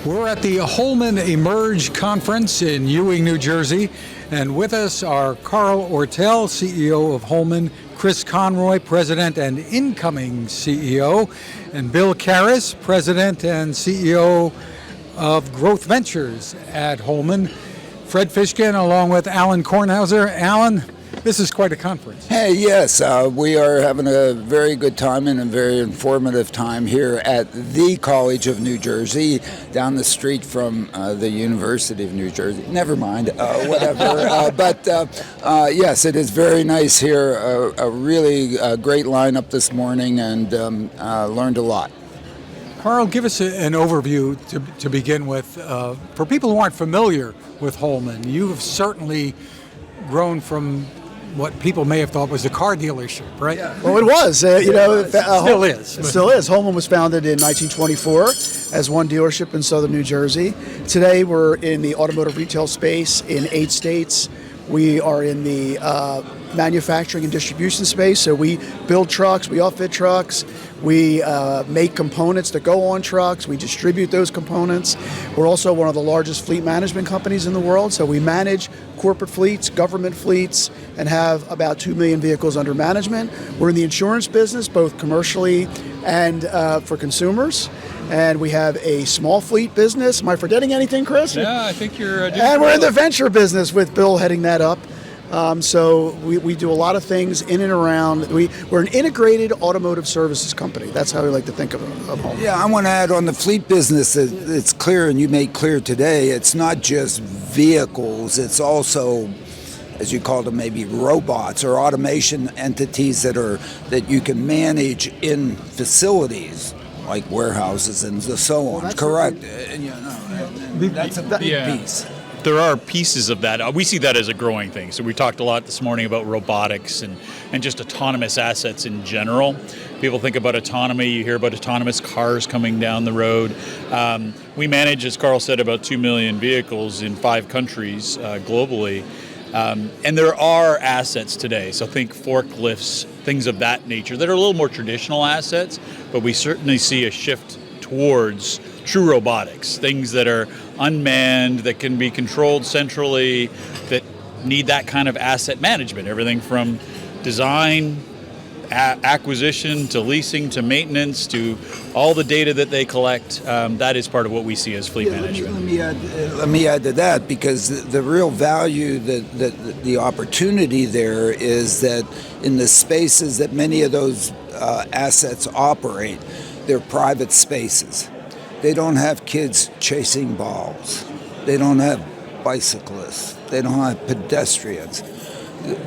We're at the Holman Emerge conference in Ewing, New Jersey, and with us are Carl Ortell, CEO of Holman, Chris Conroy, President and incoming CEO, and Bill Cariss, President and CEO of Growth Ventures at Holman. Fred Fishkin along with Alan Kornhauser. Alan, this is quite a conference. Hey, yes, we are having a very good time and a very informative time here at the College of New Jersey, down the street from the University of New Jersey. Never mind, whatever. But yes, it is very nice here. A really great lineup this morning, and learned a lot. Carl, give us an overview to begin with. For people who aren't familiar with Holman, you have certainly grown from what people may have thought was a car dealership, right? Yeah. Well, it was. Still is. It still is. Holman was founded in 1924 as one dealership in southern New Jersey. Today, we're in the automotive retail space in 8 states. We are in the manufacturing and distribution space, so we build trucks, we outfit trucks, we make components that go on trucks, we distribute those components. We're also one of the largest fleet management companies in the world, so we manage corporate fleets, government fleets, and have about 2 million vehicles under management. We're in the insurance business, both commercially and for consumers. And we have a small fleet business. Am I forgetting anything, Chris? Yeah, I think you're doing And we're in the venture business with Bill heading that up. So we do a lot of things in and around. We're an integrated automotive services company. That's how we like to think of Holman. Yeah, I want to add on the fleet business, it's clear, and you made clear today, it's not just vehicles, it's also, as you call them, maybe robots or automation entities that you can manage in facilities like warehouses and so on. Correct. That's a big piece. There are pieces of that. We see that as a growing thing. So we talked a lot this morning about robotics and just autonomous assets in general. People think about autonomy. You hear about autonomous cars coming down the road. We manage, as Carl said, about 2 million vehicles in 5 countries globally. And there are assets today. So think forklifts, things of that nature that are a little more traditional assets, but we certainly see a shift towards true robotics, things that are unmanned, that can be controlled centrally, that need that kind of asset management, everything from design, acquisition, to leasing, to maintenance, to all the data that they collect. That is part of what we see as fleet management. Let me add to that, because the real value, the opportunity there is that in the spaces that many of those assets operate, they're private spaces. They don't have kids chasing balls. They don't have bicyclists. They don't have pedestrians.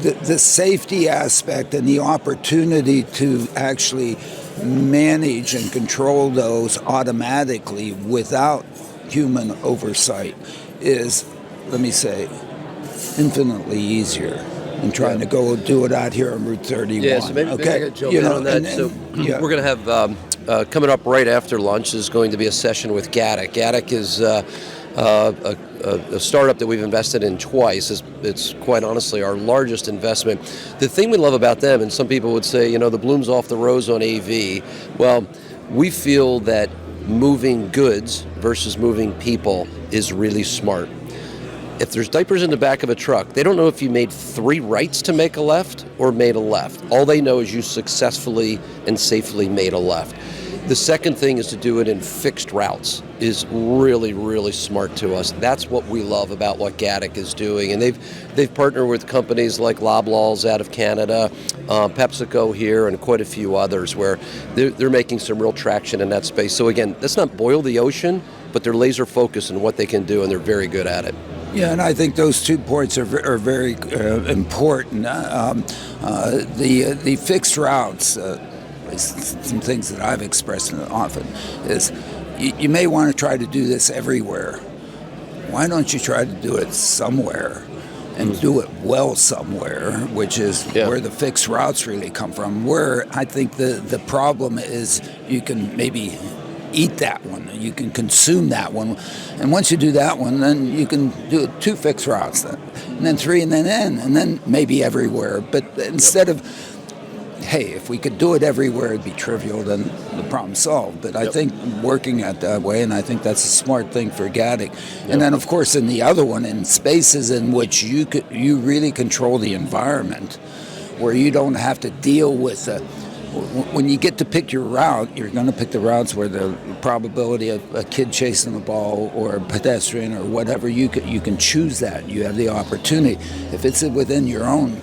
The safety aspect and the opportunity to actually manage and control those automatically without human oversight is, let me say, infinitely easier than trying to go do it out here on Route 31. Yeah, so maybe I could jump in on that. We're going to have coming up right after lunch is going to be a session with Gatik. Gatik is a startup that we've invested in twice. It's quite honestly our largest investment. The thing we love about them, and some people would say, the bloom's off the rose on AV. Well, we feel that moving goods versus moving people is really smart. If there's diapers in the back of a truck, they don't know if you made 3 rights to make a left or made a left. All they know is you successfully and safely made a left. The second thing is to do it in fixed routes is really, really smart to us. That's what we love about what Gatik is doing. And they've partnered with companies like Loblaws out of Canada, PepsiCo here, and quite a few others where they're making some real traction in that space. So again, let's not boil the ocean, but they're laser focused on what they can do, and they're very good at it. Yeah, and I think those 2 points are very important. The fixed routes, some things that I've expressed often, is you may want to try to do this everywhere. Why don't you try to do it somewhere and do it well somewhere, which is where the fixed routes really come from. Where I think the problem is you can maybe eat that one, you can consume that one, and once you do that one, then you can do 2 fixed routes, and then 3, and then maybe everywhere. But instead of hey, if we could do it everywhere, it'd be trivial, then the problem's solved. But I think working at that way, and I think that's a smart thing for Gatik. And then, of course, in the other one, in spaces in which you really control the environment, where you don't have to deal with when you get to pick your route, you're going to pick the routes where the probability of a kid chasing the ball or a pedestrian or whatever, you can choose that. You have the opportunity. If it's within your own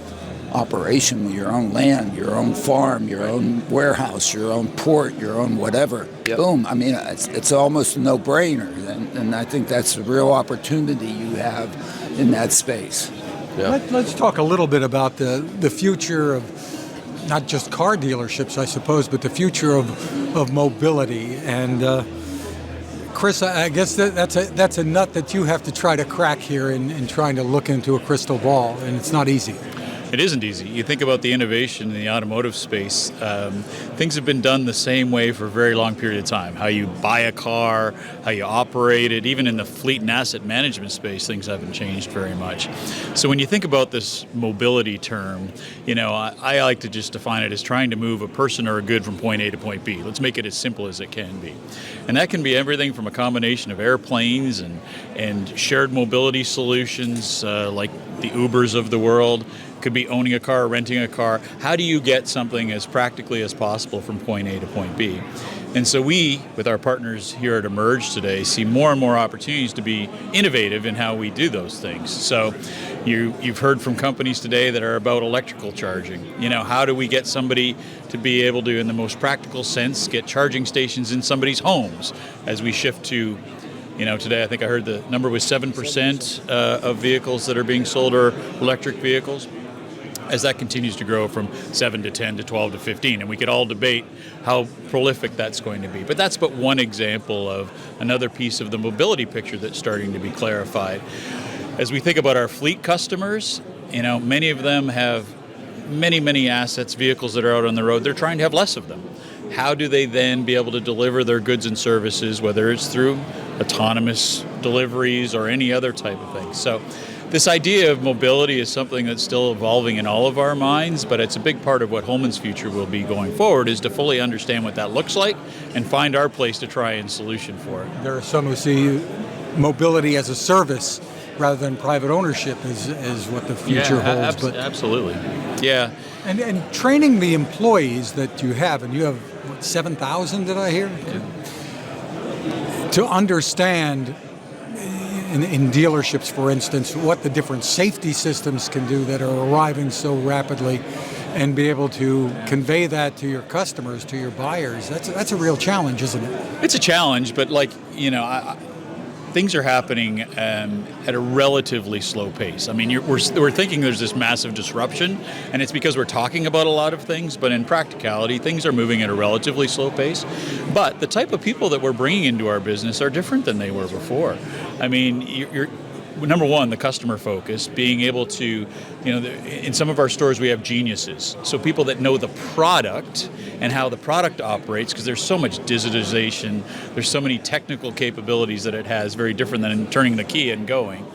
operation, your own land, your own farm, your own warehouse, your own port, your own whatever, boom. I mean, it's almost a no-brainer. And I think that's a real opportunity you have in that space. Yeah. Let's talk a little bit about the future of not just car dealerships, I suppose, but the future of mobility. And Chris, I guess that's a nut that you have to try to crack here in trying to look into a crystal ball, and it's not easy. It isn't easy. You think about the innovation in the automotive space, things have been done the same way for a very long period of time. How you buy a car, how you operate it, even in the fleet and asset management space, things haven't changed very much. So when you think about this mobility term, I like to just define it as trying to move a person or a good from point A to point B. Let's make it as simple as it can be. And that can be everything from a combination of airplanes and shared mobility solutions like the Ubers of the world. Could be owning a car or renting a car. How do you get something as practically as possible from point A to point B? And so we, with our partners here at Emerge today, see more and more opportunities to be innovative in how we do those things. So you've heard from companies today that are about electrical charging. How do we get somebody to be able to, in the most practical sense, get charging stations in somebody's homes as we shift to today I think I heard the number was 7% of vehicles that are being sold are electric vehicles. As that continues to grow from 7 to 10 to 12 to 15, and we could all debate how prolific that's going to be. But that's but one example of another piece of the mobility picture that's starting to be clarified. As we think about our fleet customers, many of them have many assets, vehicles that are out on the road. They're trying to have less of them. How do they then be able to deliver their goods and services, whether it's through autonomous deliveries or any other type of thing? So this idea of mobility is something that's still evolving in all of our minds, but it's a big part of what Holman's future will be going forward, is to fully understand what that looks like and find our place to try and solution for it. There are some who see mobility as a service rather than private ownership is what the future holds. But absolutely. Yeah. And training the employees that you have, and you have, 7,000, did I hear? Yeah. To understand in dealerships, for instance, what the different safety systems can do that are arriving so rapidly, and be able to convey that to your customers, to your buyers. That's a real challenge, isn't it? It's a challenge, but things are happening at a relatively slow pace. I mean, we're thinking there's this massive disruption, and it's because we're talking about a lot of things, but in practicality, things are moving at a relatively slow pace. But the type of people that we're bringing into our business are different than they were before. I mean, you're number one, the customer focus, being able to, in some of our stores we have geniuses. So people that know the product and how the product operates, because there's so much digitization, there's so many technical capabilities that it has, very different than turning the key and going.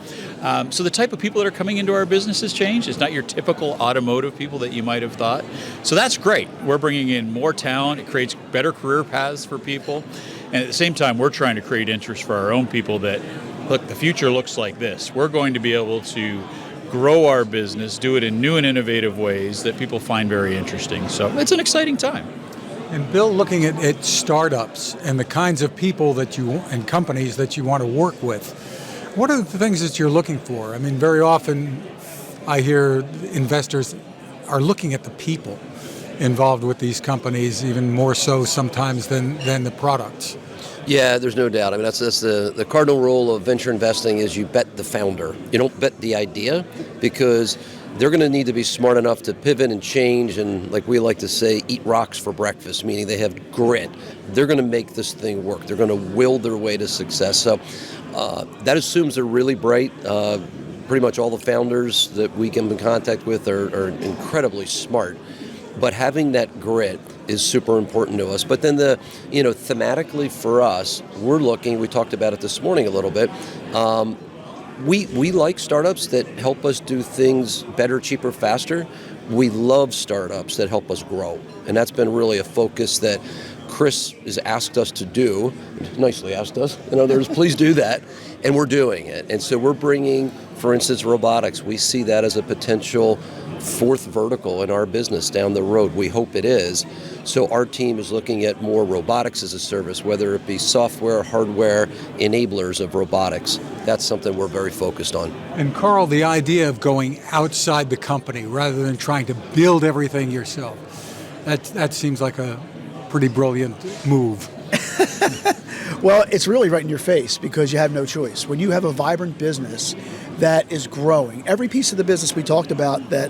So the type of people that are coming into our business has changed. It's not your typical automotive people that you might have thought. So that's great. We're bringing in more talent. It creates better career paths for people. And at the same time, we're trying to create interest for our own people that, look, the future looks like this. We're going to be able to grow our business, do it in new and innovative ways that people find very interesting. So it's an exciting time. And Bill, looking at startups and the kinds of people and companies that you want to work with, what are the things that you're looking for? I mean, very often I hear investors are looking at the people involved with these companies, even more so sometimes than the products. Yeah, there's no doubt. I mean, that's the cardinal rule of venture investing is you bet the founder. You don't bet the idea, because they're going to need to be smart enough to pivot and change and, like we like to say, eat rocks for breakfast, meaning they have grit. They're going to make this thing work. They're going to will their way to success. So that assumes they're really bright. Pretty much all the founders that we come in contact with are incredibly smart. But having that grit is super important to us. But then thematically for us, we talked about it this morning a little bit. We like startups that help us do things better, cheaper, faster. we love startups that help us grow. And that's been really a focus that Chris has asked us to do, nicely asked us, in other words, please do that, and we're doing it. And so we're bringing, for instance, robotics. We see that as a potential fourth vertical in our business down the road. We hope it is. So our team is looking at more robotics as a service, whether it be software, hardware, enablers of robotics. That's something we're very focused on. And Carl, the idea of going outside the company rather than trying to build everything yourself, that seems like a pretty brilliant move. Well, it's really right in your face because you have no choice. When you have a vibrant business that is growing, every piece of the business we talked about that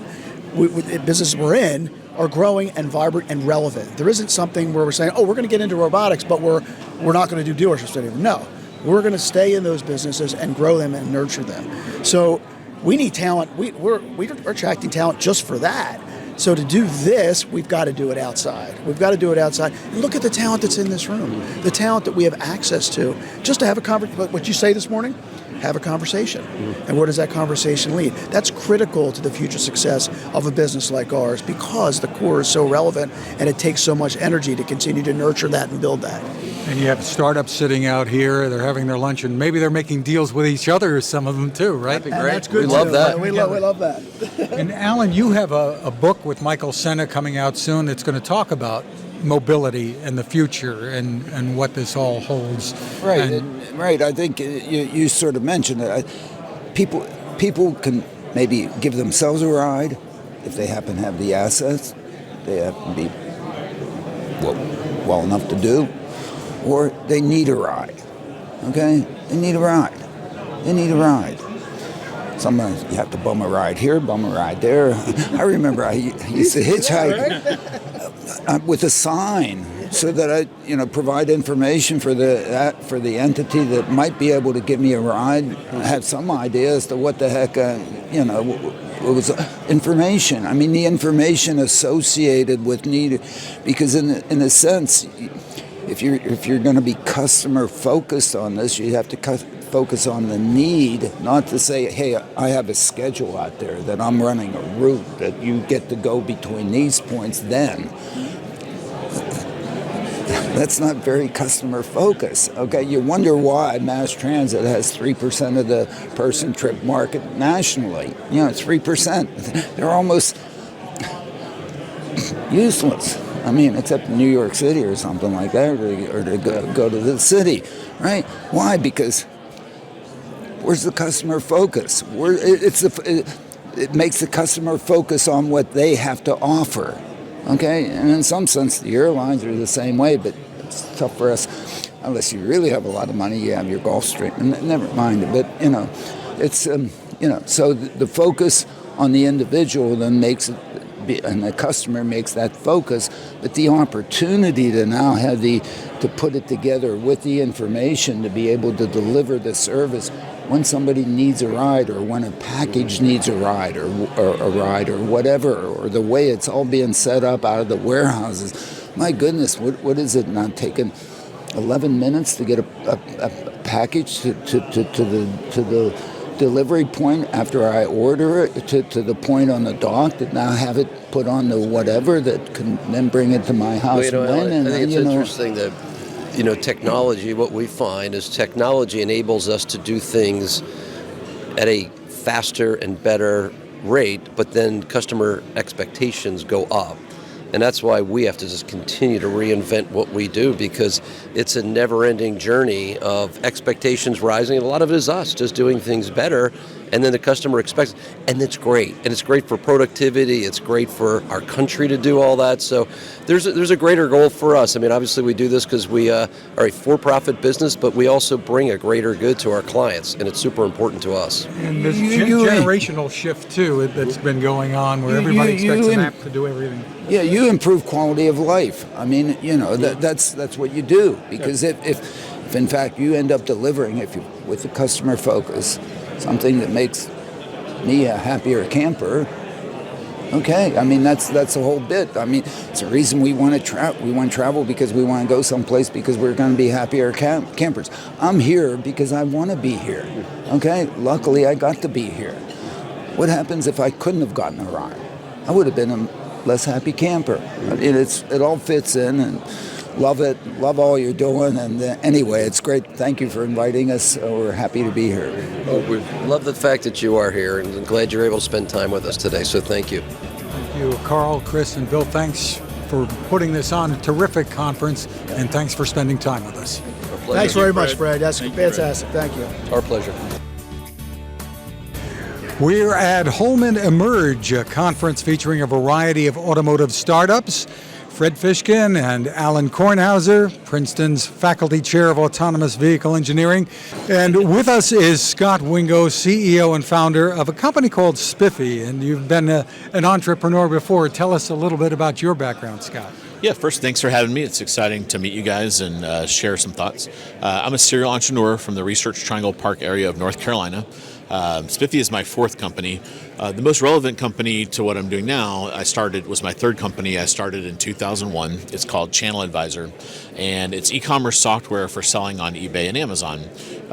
businesses we're in are growing and vibrant and relevant. There isn't something where we're saying, oh, we're going to get into robotics, but we're not going to do dealerships anymore. No, we're going to stay in those businesses and grow them and nurture them. So we need talent. We're attracting talent just for that. So to do this, we've got to do it outside. We've got to do it outside. And look at the talent that's in this room, the talent that we have access to, just to have a conversation. What you say this morning, have a conversation. And where does that conversation lead? That's critical to the future success of a business like ours because the core is so relevant and it takes so much energy to continue to nurture that and build that. And you have startups sitting out here, they're having their lunch, and maybe they're making deals with each other, some of them too, right? That'd be great. That's good. We love that. We love that. And Alain, you have a book with Michael Sena coming out soon that's going to talk about mobility and the future and what this all holds. Right, right. I think you sort of mentioned it. People can maybe give themselves a ride if they happen to have the assets. They happen to be well enough to do. Or they need a ride, okay? They need a ride. Sometimes you have to bum a ride here, bum a ride there. I remember I used to hitchhike with a sign so that I, provide information for the entity that might be able to give me a ride. I have some idea as to what the heck, it was information. I mean, the information associated with need, because in a sense, if you're going to be customer focused on this, you have to focus on the need, not to say, hey, I have a schedule out there that I'm running a route that you get to go between these points then. That's not very customer focused. Okay, you wonder why mass transit has 3% of the person trip market nationally. 3%. They're almost useless. I mean, except in New York City or something like that, or to go to the city, right? Why? Because where's the customer focus? It makes the customer focus on what they have to offer, okay? And in some sense, the airlines are the same way, but it's tough for us. Unless you really have a lot of money, you have your Gulfstream, and never mind it. But, it's, so the focus on the individual then makes it, and the customer makes that focus, but the opportunity to now have to put it together with the information to be able to deliver the service when somebody needs a ride, or when a package needs a ride, or whatever, or the way it's all being set up out of the warehouses. My goodness, what is it now taking 11 minutes to get a package to the delivery point after I order it to the point on the dock that now have it put on the whatever that can then bring it to my house. Well, I think it's interesting that technology, what we find is technology enables us to do things at a faster and better rate, but then customer expectations go up. And that's why we have to just continue to reinvent what we do, because it's a never-ending journey of expectations rising. And a lot of it is us just doing things better, and then the customer expects, and it's great. And it's great for productivity. It's great for our country to do all that. So there's a greater goal for us. I mean, obviously we do this because we are a for-profit business, but we also bring a greater good to our clients, and it's super important to us. And there's generational shift, too, that's been going on where everybody expects an app to do everything. Yeah, you improve quality of life. I mean, that's what you do, because if in fact you end up delivering, with the customer focus, something that makes me a happier camper. Okay, I mean that's the whole bit. I mean, it's the reason we want to travel. We want to travel because we want to go someplace because we're going to be happier campers. I'm here because I want to be here. Okay, luckily I got to be here. What happens if I couldn't have gotten a ride? I would have been a less happy camper. I mean, it all fits in, and love it. Love all you're doing. And anyway, it's great. Thank you for inviting us. We're happy to be here. Oh, we love the fact that you are here, and I'm glad you're able to spend time with us today. So thank you. Thank you, Carl, Chris, and Bill. Thanks for putting this on. A terrific conference, and thanks for spending time with us. Thanks very much, Fred. That's fantastic. Thank you. Our pleasure. We're at Holman Emerge, a conference featuring a variety of automotive startups. Fred Fishkin and Alan Kornhauser, Princeton's Faculty Chair of Autonomous Vehicle Engineering. And with us is Scott Wingo, CEO and founder of a company called Spiffy. And you've been an entrepreneur before. Tell us a little bit about your background, Scott. Yeah, first, thanks for having me. It's exciting to meet you guys and share some thoughts. I'm a serial entrepreneur from the Research Triangle Park area of North Carolina. Spiffy is my fourth company. The most relevant company to what I'm doing now, was my third company. I started in 2001. It's called Channel Advisor, and it's e-commerce software for selling on eBay and Amazon.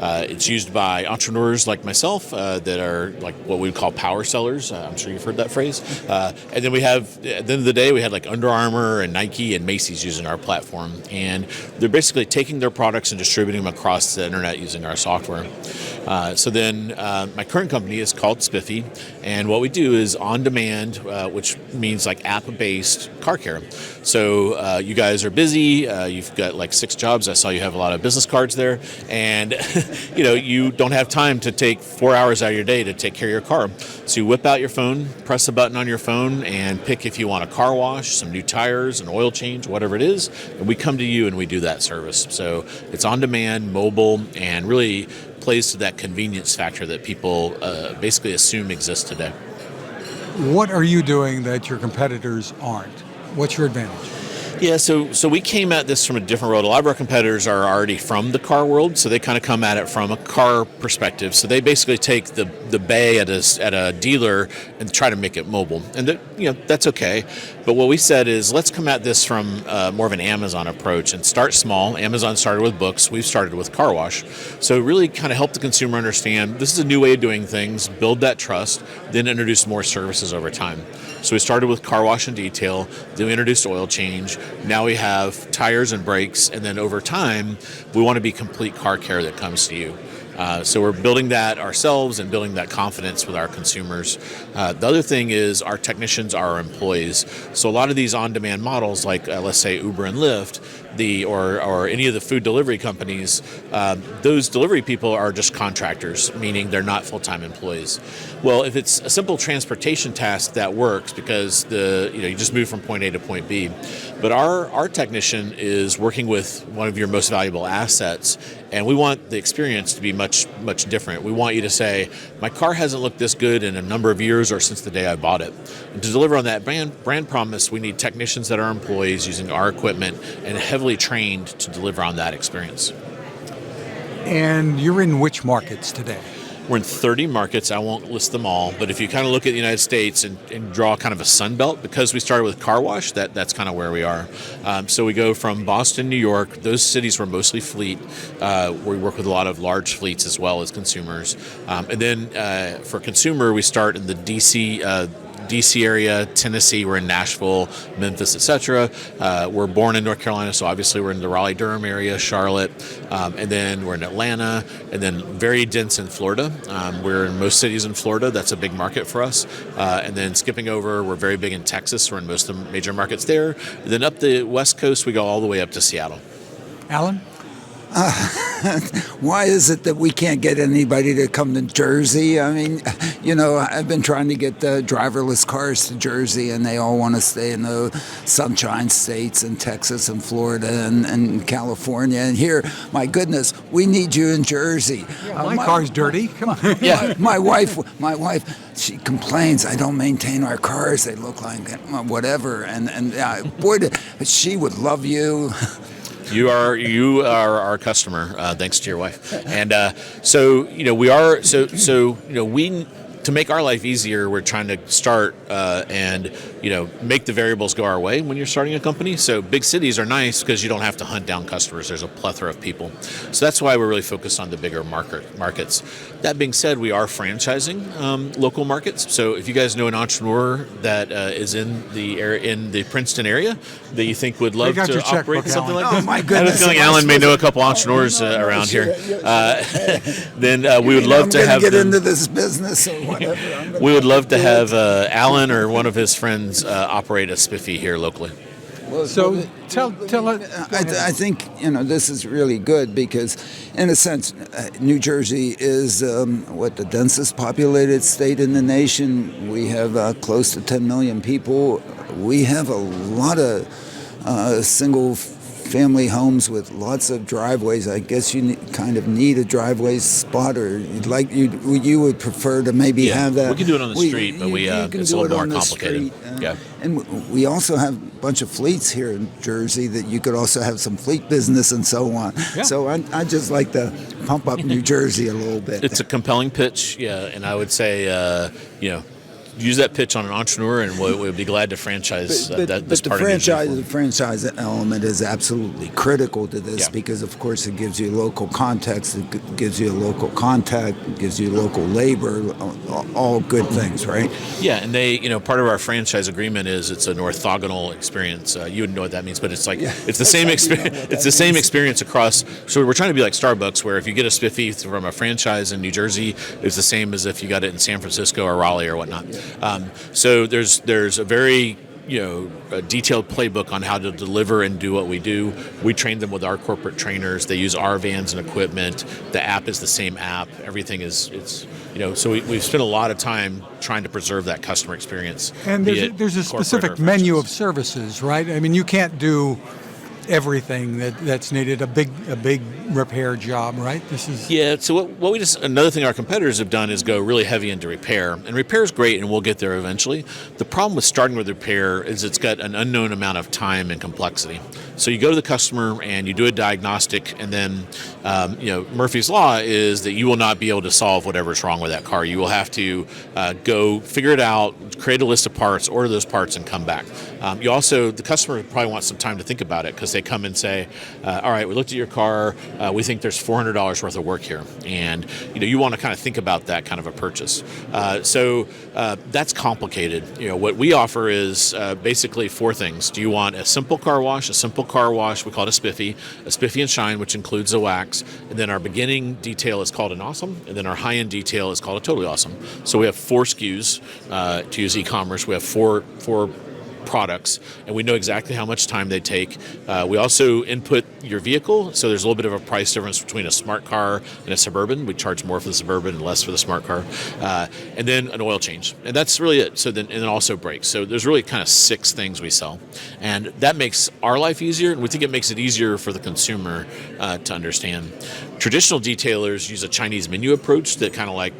It's used by entrepreneurs like myself that are like what we would call power sellers. I'm sure you've heard that phrase. And then we have, at the end of the day, we had like Under Armour and Nike and Macy's using our platform. And they're basically taking their products and distributing them across the internet using our software. So then my current company is called Spiffy. And what we do is on-demand, which means like app-based car care. So you guys are busy. You've got like 6 jobs. I saw you have a lot of business cards there. And you don't have time to take 4 hours out of your day to take care of your car. So you whip out your phone, press a button on your phone, and pick if you want a car wash, some new tires, an oil change, whatever it is. And we come to you and we do that service. So it's on-demand, mobile, and really plays to that convenience factor that people basically assume exists today. What are you doing that your competitors aren't? What's your advantage? Yeah, so we came at this from a different world. A lot of our competitors are already from the car world, so they kind of come at it from a car perspective. So they basically take the bay at a dealer and try to make it mobile, and that's okay. But what we said is let's come at this from more of an Amazon approach and start small. Amazon started with books. We've started with car wash. So really kind of help the consumer understand this is a new way of doing things, build that trust, then introduce more services over time. So we started with car wash and detail, then we introduced oil change. Now we have tires and brakes, and then over time, we want to be complete car care that comes to you. So we're building that ourselves and building that confidence with our consumers. The other thing is our technicians are our employees. So a lot of these on-demand models, like let's say Uber and Lyft, or any of the food delivery companies, those delivery people are just contractors, meaning they're not full-time employees. Well, if it's a simple transportation task, that works because you just move from point A to point B. But our technician is working with one of your most valuable assets, and we want the experience to be much different. We want you to say, my car hasn't looked this good in a number of years or since the day I bought it. And to deliver on that brand promise, we need technicians that are employees using our equipment and heavily trained to deliver on that experience. And you're in which markets today? We're in 30 markets. I won't list them all, but if you kind of look at the United States and draw kind of a sun belt, because we started with car wash, that's kind of where we are. So we go from Boston, New York. Those cities were mostly fleet. We work with a lot of large fleets as well as consumers. And then for consumer, we start in the DC area, Tennessee, we're in Nashville, Memphis, etc. We're born in North Carolina, so obviously we're in the Raleigh-Durham area, Charlotte, and then we're in Atlanta, and then very dense in Florida. We're in most cities in Florida. That's a big market for us. And then skipping over, we're very big in Texas. We're in most of the major markets there. And then up the West Coast, we go all the way up to Seattle. Alan? Why is it that we can't get anybody to come to Jersey? I mean, I've been trying to get the driverless cars to Jersey, and they all want to stay in the sunshine states and Texas and Florida and California. And here, my goodness, we need you in Jersey. Yeah, my car's dirty. Come on. Yeah, my wife, she complains I don't maintain our cars. They look like whatever. And boy, she would love you. You are our customer, thanks to your wife, and we are. So we to to make our life easier, we're trying to start and make the variables go our way when you're starting a company. So big cities are nice because you don't have to hunt down customers. There's a plethora of people. So that's why we're really focused on the bigger markets. That being said, we are franchising local markets. So if you guys know an entrepreneur that is in the Princeton area that you think would love to operate something like this, my I goodness. have a feeling Alan may know a couple entrepreneurs around here. Then we would love to have get them into this business or whatever. We would love to have Alan or one of his friends operate a Spiffy here locally. So tell us. I think this is really good because, in a sense, New Jersey is the densest populated state in the nation. We have close to 10 million people. We have a lot of single family homes with lots of driveways. I guess you kind of need a driveway spot, or you would prefer to maybe have that. We can do it on the street, but it's a little more complicated. And we also have a bunch of fleets here in Jersey that you could also have some fleet business and so on. Yeah. So I just like to pump up New Jersey a little bit. It's a compelling pitch, and I would say, use that pitch on an entrepreneur, and we'll be glad to franchise this part of New Jersey. The franchise element is absolutely critical to this because, of course, it gives you local context, it gives you a local contact, it gives you local labor, all good things, right? Yeah, and they, part of our franchise agreement is it's an orthogonal experience. You wouldn't know what that means, but it's like it's the same experience. It's the same experience across. So we're trying to be like Starbucks, where if you get a Spiffy from a franchise in New Jersey, it's the same as if you got it in San Francisco or Raleigh or whatnot. So there's a very a detailed playbook on how to deliver and do what we do. We train them with our corporate trainers. They use our vans and equipment. The app is the same app. Everything is so we've spent a lot of time trying to preserve that customer experience. And there's a specific menu of services, right? I mean, you can't do everything that's needed, a big repair job, right? So what another thing our competitors have done is go really heavy into repair, and repair is great, and we'll get there eventually. The problem with starting with repair is it's got an unknown amount of time and complexity. So you go to the customer and you do a diagnostic, and then Murphy's Law is that you will not be able to solve whatever's wrong with that car. You will have to go figure it out, create a list of parts, order those parts, and come back. The customer probably wants some time to think about it, because they come and say, all right, we looked at your car, we think there's $400 worth of work here, and you want to kind of think about that kind of a purchase. So that's complicated. What we offer is basically four things. Do you want a simple car wash? A simple car wash, we call it a Spiffy and Shine, which includes the wax, and then our beginning detail is called an Awesome, and then our high-end detail is called a Totally Awesome. So we have 4 SKUs to use e-commerce. We have four products, and we know exactly how much time they take. We also input your vehicle, so there's a little bit of a price difference between a smart car and a Suburban. We charge more for the Suburban and less for the smart car, and then an oil change, and that's really it. So then also brakes. So there's really kind of 6 things we sell, and that makes our life easier, and we think it makes it easier for the consumer to understand. Traditional detailers use a Chinese menu approach that kind of like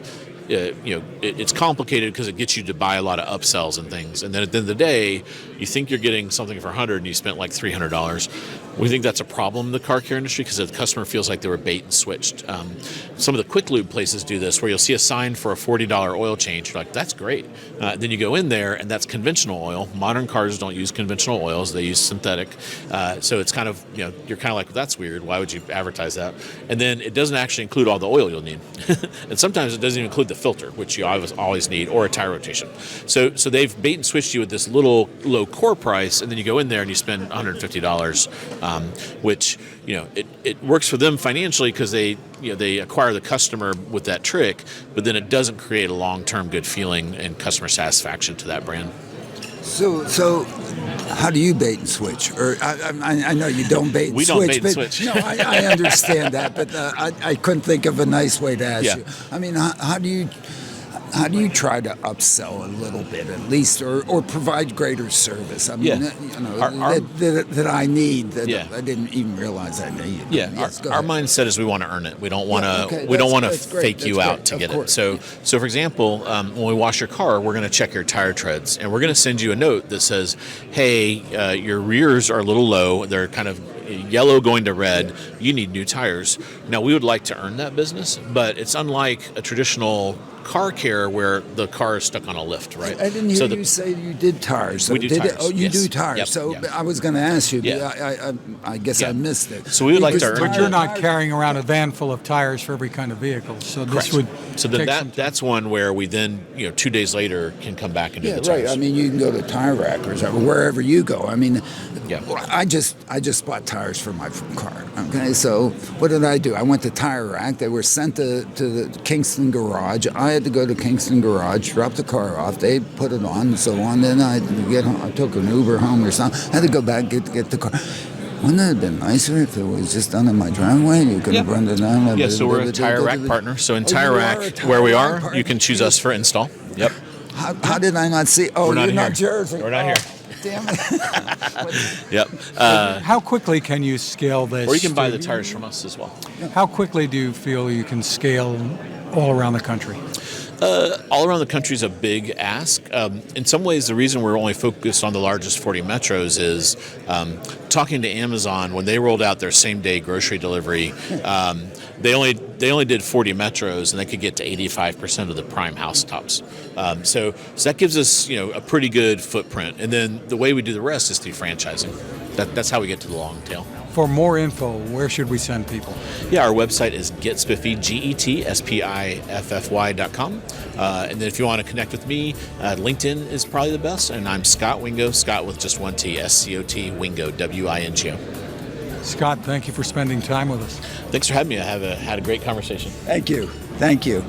it's complicated because it gets you to buy a lot of upsells and things. And then at the end of the day, you think you're getting something for $100 and you spent like $300. We think that's a problem in the car care industry because the customer feels like they were bait and switched. Some of the quick lube places do this, where you'll see a sign for a $40 oil change. You're like, that's great. Then you go in there and that's conventional oil. Modern cars don't use conventional oils. They use synthetic. So it's kind of, you're kind of like, well, that's weird. Why would you advertise that? And then it doesn't actually include all the oil you'll need. And sometimes it doesn't even include the filter, which you always need, or a tire rotation. So they've bait and switched you with this little low core price, and then you go in there and you spend $150, which it works for them financially because they acquire the customer with that trick, but then it doesn't create a long-term good feeling and customer satisfaction to that brand. So how do you bait and switch? Or I know you don't bait and we switch. We don't bait and switch. No, I understand that, but I couldn't think of a nice way to ask you. I mean, how do you try to upsell a little bit at least, or provide greater service? I mean, that I need that I didn't even realize I needed. Yeah, our mindset is we want to earn it. We don't want to fake you out to get it. So for example, when we wash your car, we're going to check your tire treads, and we're going to send you a note that says, "Hey, your rears are a little low. They're kind of yellow going to red. You need new tires." Now, we would like to earn that business, but it's unlike a traditional car care where the car is stuck on a lift, right? I didn't hear you say you did tires. So we do tires. Oh, you yes. do tires. Yep. So Yep. I was going to ask you, Yeah. but I guess I missed it. So we would like to earn. But you're not carrying around a van full of tires for every kind of vehicle, so this Correct. would So then take some time. that's one where we then 2 days later can come back and do the Right. tires. I mean, you can go to Tire Rack or wherever you go. I mean, Yeah. I just bought tires for my car. Okay, so what did I do? I went to Tire Rack. They were sent to the Kingston garage. I had to go to Kingston garage, drop the car off. They put it on and so on. Then I get home. I took an Uber home or something. I had to go back get the car. Wouldn't it have been nicer if it was just done in my driveway? You could have run it down. Yeah, so we're a Tire Rack partner. So in Tire Rack, where we are, you can choose us for install. Yep. How did I not see? Oh, We're not you're not here. Jersey. We're not here. Damn it. Yep. How quickly can you scale this? Or you can buy the tires from us as well. How quickly do you feel you can scale all around the country? All around the country is a big ask. In some ways, the reason we're only focused on the largest 40 metros is talking to Amazon when they rolled out their same-day grocery delivery. They only did 40 metros, and they could get to 85% of the prime housetops. So that gives us a pretty good footprint. And then the way we do the rest is through franchising. That's how we get to the long tail. For more info, where should we send people? Yeah, our website is getspiffy, GETSPIFFY.com. And then if you want to connect with me, LinkedIn is probably the best. And I'm Scott Wingo, Scott with just one T, SCOT, Wingo, WINGO. Scott, thank you for spending time with us. Thanks for having me. I had a great conversation. Thank you. Thank you.